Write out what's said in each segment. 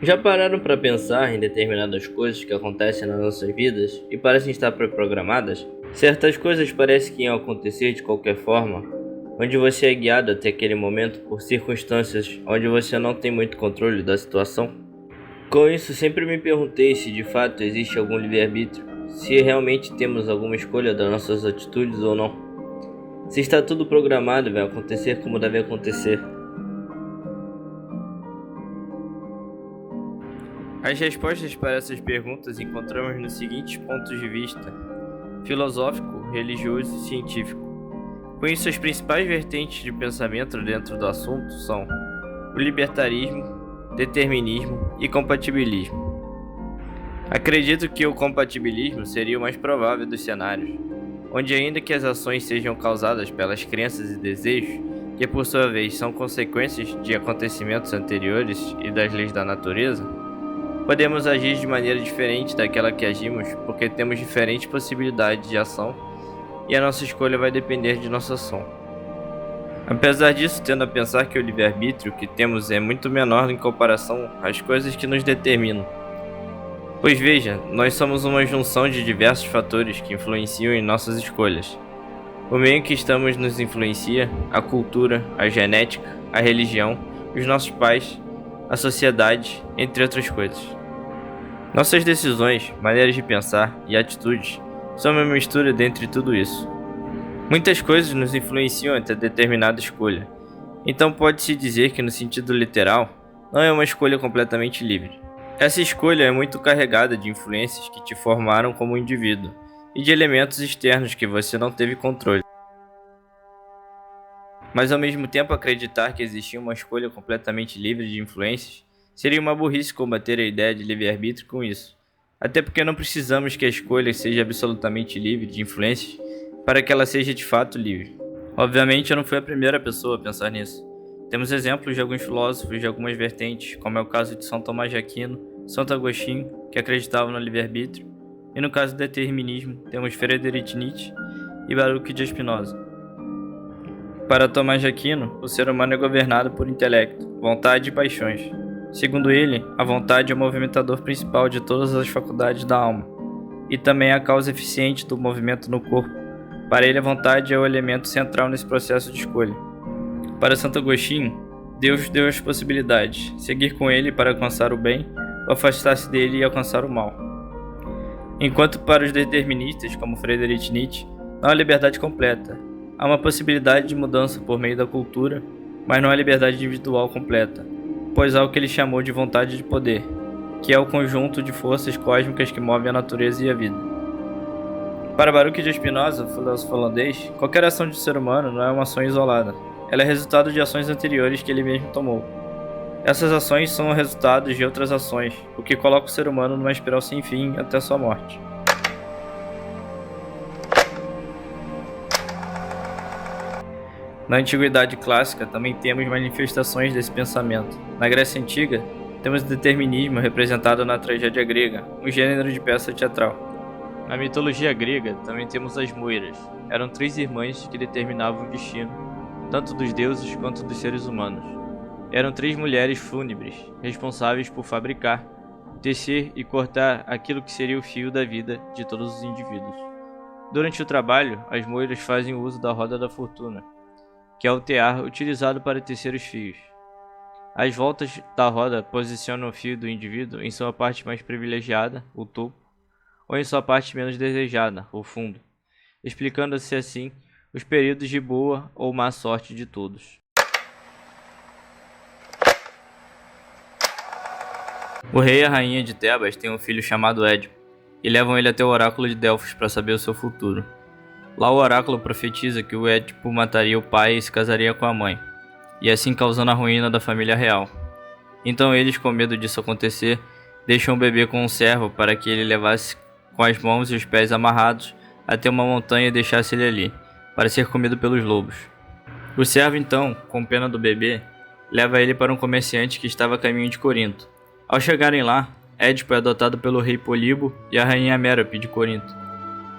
Já pararam para pensar em determinadas coisas que acontecem nas nossas vidas e parecem estar pré-programadas? Certas coisas parecem que iam acontecer de qualquer forma, onde você é guiado até aquele momento por circunstâncias onde você não tem muito controle da situação. Com isso, sempre me perguntei se de fato existe algum livre-arbítrio, se realmente temos alguma escolha das nossas atitudes ou não. Se está tudo programado, vai acontecer como deve acontecer. As respostas para essas perguntas encontramos nos seguintes pontos de vista: filosófico, religioso e científico. Com isso, as principais vertentes de pensamento dentro do assunto são o libertarismo, determinismo e compatibilismo. Acredito que o compatibilismo seria o mais provável dos cenários, onde ainda que as ações sejam causadas pelas crenças e desejos, que por sua vez são consequências de acontecimentos anteriores e das leis da natureza, podemos agir de maneira diferente daquela que agimos porque temos diferentes possibilidades de ação e a nossa escolha vai depender de nossa ação. Apesar disso, tendo a pensar que o livre-arbítrio que temos é muito menor em comparação às coisas que nos determinam. Pois veja, nós somos uma junção de diversos fatores que influenciam em nossas escolhas. O meio em que estamos nos influencia, a cultura, a genética, a religião, os nossos pais, a sociedade, entre outras coisas. Nossas decisões, maneiras de pensar e atitudes são uma mistura dentre tudo isso. Muitas coisas nos influenciam até determinada escolha, então pode-se dizer que no sentido literal, não é uma escolha completamente livre. Essa escolha é muito carregada de influências que te formaram como indivíduo e de elementos externos que você não teve controle. Mas ao mesmo tempo acreditar que existia uma escolha completamente livre de influências seria uma burrice combater a ideia de livre-arbítrio com isso. Até porque não precisamos que a escolha seja absolutamente livre de influências para que ela seja de fato livre. Obviamente eu não fui a primeira pessoa a pensar nisso. Temos exemplos de alguns filósofos de algumas vertentes, como é o caso de São Tomás de Aquino, Santo Agostinho, que acreditavam no livre-arbítrio, e no caso do determinismo, temos Friedrich Nietzsche e Baruch de Spinoza. Para Tomás de Aquino, o ser humano é governado por intelecto, vontade e paixões. Segundo ele, a vontade é o movimentador principal de todas as faculdades da alma, e também é a causa eficiente do movimento no corpo. Para ele, a vontade é o elemento central nesse processo de escolha. Para Santo Agostinho, Deus deu as possibilidades, seguir com ele para alcançar o bem, ou afastar-se dele e alcançar o mal. Enquanto para os deterministas, como Friedrich Nietzsche, não há liberdade completa. Há uma possibilidade de mudança por meio da cultura, mas não há liberdade individual completa, pois há o que ele chamou de vontade de poder, que é o conjunto de forças cósmicas que movem a natureza e a vida. Para Baruch de Spinoza, filósofo holandês, qualquer ação de ser humano não é uma ação isolada. Ela é resultado de ações anteriores que ele mesmo tomou. Essas ações são resultados de outras ações, o que coloca o ser humano numa espiral sem fim até sua morte. Na Antiguidade Clássica também temos manifestações desse pensamento. Na Grécia Antiga, temos o determinismo representado na tragédia grega, um gênero de peça teatral. Na mitologia grega, também temos as Moiras. Eram três irmãs que determinavam o destino, tanto dos deuses quanto dos seres humanos. Eram três mulheres fúnebres, responsáveis por fabricar, tecer e cortar aquilo que seria o fio da vida de todos os indivíduos. Durante o trabalho, as Moiras fazem uso da roda da fortuna, que é o tear utilizado para tecer os fios. As voltas da roda posicionam o fio do indivíduo em sua parte mais privilegiada, o topo, ou em sua parte menos desejada, o fundo, explicando-se assim os períodos de boa ou má sorte de todos. O rei e a rainha de Tebas têm um filho chamado Édipo, e levam ele até o oráculo de Delfos para saber o seu futuro. Lá o oráculo profetiza que o Édipo mataria o pai e se casaria com a mãe, e assim causando a ruína da família real. Então eles, com medo disso acontecer, deixam o bebê com um servo para que ele levasse com as mãos e os pés amarrados até uma montanha e deixasse ele ali, para ser comido pelos lobos. O servo então, com pena do bebê, leva ele para um comerciante que estava a caminho de Corinto. Ao chegarem lá, Édipo é adotado pelo rei Políbo e a rainha Mérope de Corinto,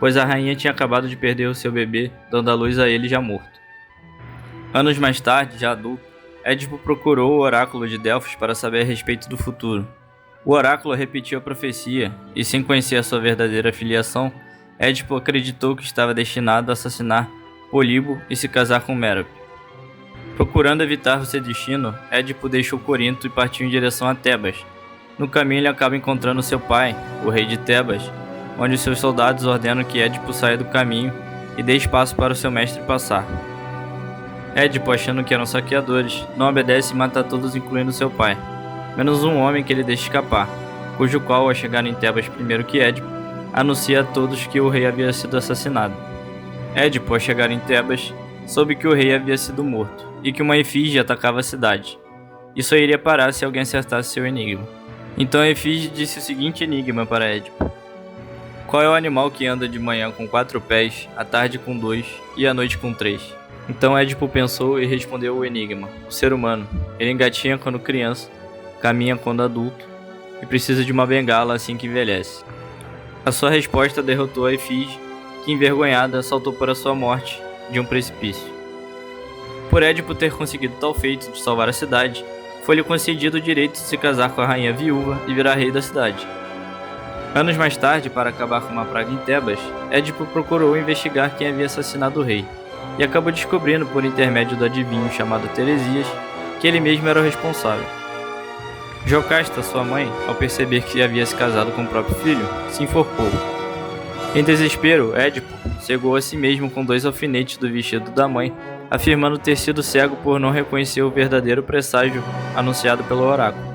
pois a rainha tinha acabado de perder o seu bebê, dando à luz a ele já morto. Anos mais tarde, já adulto, Édipo procurou o oráculo de Delfos para saber a respeito do futuro, O oráculo repetiu a profecia, e sem conhecer a sua verdadeira filiação, Édipo acreditou que estava destinado a assassinar Políbo e se casar com Mérope. Procurando evitar o seu destino, Édipo deixou Corinto e partiu em direção a Tebas. No caminho ele acaba encontrando seu pai, o rei de Tebas, onde seus soldados ordenam que Édipo saia do caminho e dê espaço para o seu mestre passar. Édipo, achando que eram saqueadores, não obedece e mata todos, incluindo seu pai, menos um homem que ele deixa escapar, cujo qual, ao chegar em Tebas primeiro que Édipo, anuncia a todos que o rei havia sido assassinado. Édipo, ao chegar em Tebas, soube que o rei havia sido morto e que uma efígie atacava a cidade. Isso iria parar se alguém acertasse seu enigma. Então a efígie disse o seguinte enigma para Édipo: qual é o animal que anda de manhã com 4 pés, à tarde com 2 e à noite com 3? Então Édipo pensou e respondeu o enigma: o ser humano. Ele engatinha quando criança, caminha quando adulto e precisa de uma bengala assim que envelhece. A sua resposta derrotou a efígie, que envergonhada saltou para sua morte de um precipício. Por Édipo ter conseguido tal feito de salvar a cidade, foi-lhe concedido o direito de se casar com a rainha viúva e virar rei da cidade. Anos mais tarde, para acabar com uma praga em Tebas, Édipo procurou investigar quem havia assassinado o rei, e acabou descobrindo, por intermédio do adivinho chamado Teresias, que ele mesmo era o responsável. Jocasta, sua mãe, ao perceber que havia se casado com o próprio filho, se enforcou. Em desespero, Édipo cegou a si mesmo com 2 alfinetes do vestido da mãe, afirmando ter sido cego por não reconhecer o verdadeiro presságio anunciado pelo oráculo.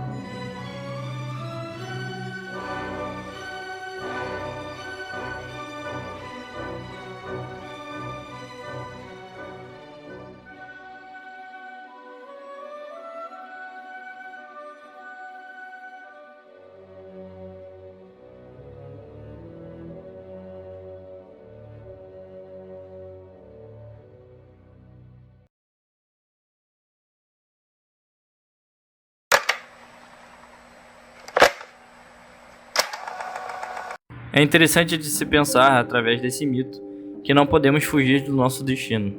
É interessante de se pensar, através desse mito, que não podemos fugir do nosso destino.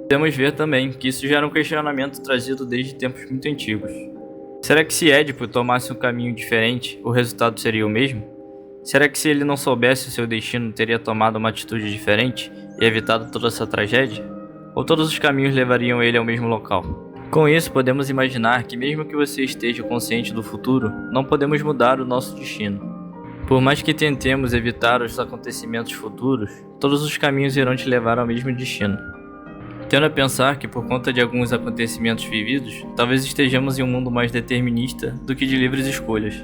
Podemos ver também que isso já era um questionamento trazido desde tempos muito antigos. Será que se Édipo tomasse um caminho diferente, o resultado seria o mesmo? Será que se ele não soubesse o seu destino, teria tomado uma atitude diferente e evitado toda essa tragédia? Ou todos os caminhos levariam ele ao mesmo local? Com isso, podemos imaginar que mesmo que você esteja consciente do futuro, não podemos mudar o nosso destino. Por mais que tentemos evitar os acontecimentos futuros, todos os caminhos irão te levar ao mesmo destino. Tendo a pensar que por conta de alguns acontecimentos vividos, talvez estejamos em um mundo mais determinista do que de livres escolhas.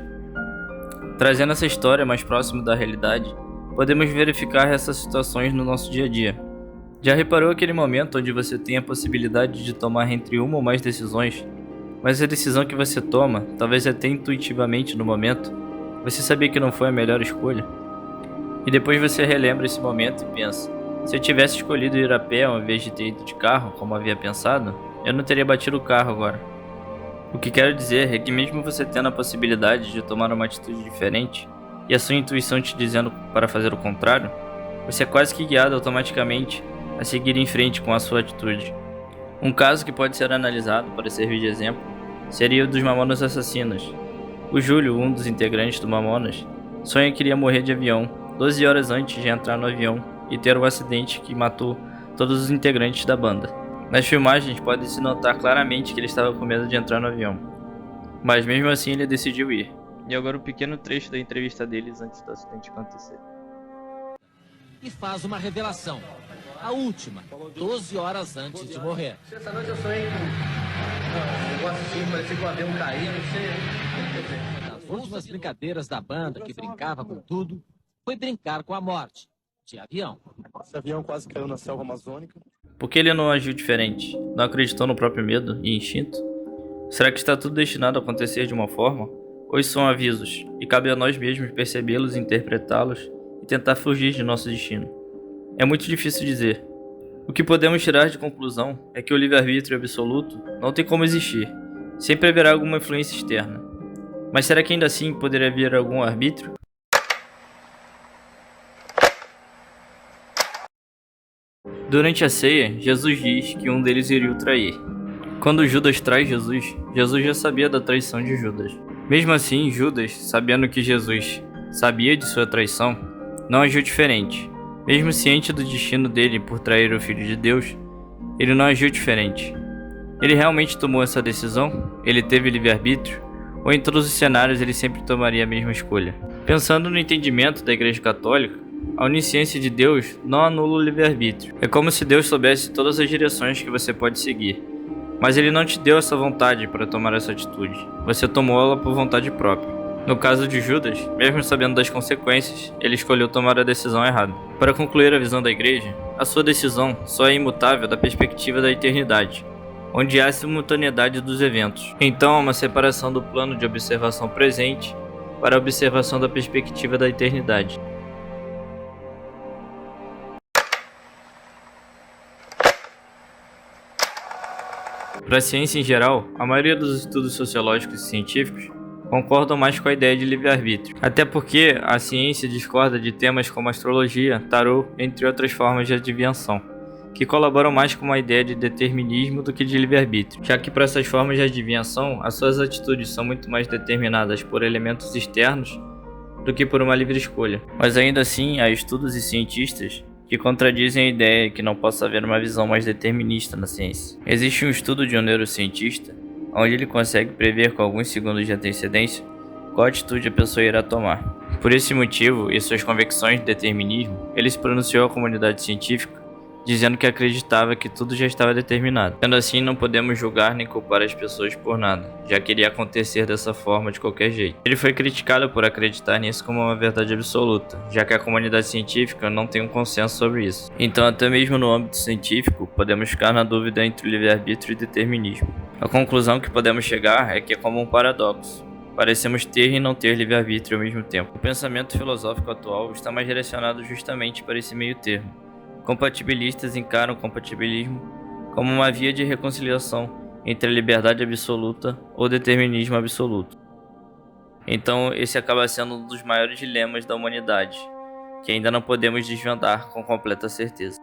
Trazendo essa história mais próximo da realidade, podemos verificar essas situações no nosso dia a dia. Já reparou aquele momento onde você tem a possibilidade de tomar entre uma ou mais decisões, mas a decisão que você toma, talvez até intuitivamente no momento, você sabia que não foi a melhor escolha? E depois você relembra esse momento e pensa: se eu tivesse escolhido ir a pé ao invés de ter ido de carro, como havia pensado, eu não teria batido o carro agora. O que quero dizer é que mesmo você tendo a possibilidade de tomar uma atitude diferente, e a sua intuição te dizendo para fazer o contrário, você é quase que guiado automaticamente a seguir em frente com a sua atitude. Um caso que pode ser analisado para servir de exemplo seria o dos Mamonas Assassinos. O Júlio, um dos integrantes do Mamonas, sonha que iria morrer de avião 12 horas antes de entrar no avião e ter um acidente que matou todos os integrantes da banda. Nas filmagens pode-se notar claramente que ele estava com medo de entrar no avião, mas mesmo assim ele decidiu ir. E agora um pequeno trecho da entrevista deles antes do acidente acontecer. E faz uma revelação, a última, 12 horas antes de morrer. Essa noite eu sonhei com um negócio assim, parecia que o avião caía, não sei. Nas últimas brincadeiras da banda, que brincava com tudo, foi brincar com a morte, de avião. Esse avião quase caiu na selva amazônica. Por que ele não agiu diferente? Não acreditou no próprio medo e instinto? Será que está tudo destinado a acontecer de uma forma? Ou isso são avisos, e cabe a nós mesmos percebê-los, interpretá-los e tentar fugir de nosso destino? É muito difícil dizer. O que podemos tirar de conclusão é que o livre-arbítrio absoluto não tem como existir. Sempre haverá alguma influência externa. Mas será que ainda assim poderia haver algum arbítrio? Durante a ceia, Jesus diz que um deles iria o trair. Quando Judas traz Jesus, Jesus já sabia da traição de Judas. Mesmo assim, Judas, sabendo que Jesus sabia de sua traição, não agiu diferente. Mesmo ciente do destino dele por trair o Filho de Deus, ele não agiu diferente. Ele realmente tomou essa decisão? Ele teve livre-arbítrio? Ou em todos os cenários ele sempre tomaria a mesma escolha? Pensando no entendimento da Igreja Católica, a onisciência de Deus não anula o livre-arbítrio. É como se Deus soubesse todas as direções que você pode seguir. Mas ele não te deu essa vontade para tomar essa atitude. Você tomou ela por vontade própria. No caso de Judas, mesmo sabendo das consequências, ele escolheu tomar a decisão errada. Para concluir a visão da igreja, a sua decisão só é imutável da perspectiva da eternidade, onde há simultaneidade dos eventos. Então há uma separação do plano de observação presente para a observação da perspectiva da eternidade. Para a ciência em geral, a maioria dos estudos sociológicos e científicos concordam mais com a ideia de livre-arbítrio, até porque a ciência discorda de temas como astrologia, tarô, entre outras formas de adivinhação, que colaboram mais com uma ideia de determinismo do que de livre-arbítrio, já que para essas formas de adivinhação, as suas atitudes são muito mais determinadas por elementos externos do que por uma livre escolha. Mas ainda assim, há estudos e cientistas que contradizem a ideia que não possa haver uma visão mais determinista na ciência. Existe um estudo de um neurocientista, onde ele consegue prever com alguns segundos de antecedência qual atitude a pessoa irá tomar. Por esse motivo e suas convicções de determinismo, ele se pronunciou à comunidade científica, dizendo que acreditava que tudo já estava determinado. Sendo assim, não podemos julgar nem culpar as pessoas por nada, já que iria acontecer dessa forma de qualquer jeito. Ele foi criticado por acreditar nisso como uma verdade absoluta, já que a comunidade científica não tem um consenso sobre isso. Então, até mesmo no âmbito científico, podemos ficar na dúvida entre livre-arbítrio e determinismo. A conclusão que podemos chegar é que é como um paradoxo. Parecemos ter e não ter livre-arbítrio ao mesmo tempo. O pensamento filosófico atual está mais direcionado justamente para esse meio termo. Compatibilistas encaram o compatibilismo como uma via de reconciliação entre a liberdade absoluta ou determinismo absoluto. Então, esse acaba sendo um dos maiores dilemas da humanidade, que ainda não podemos desvendar com completa certeza.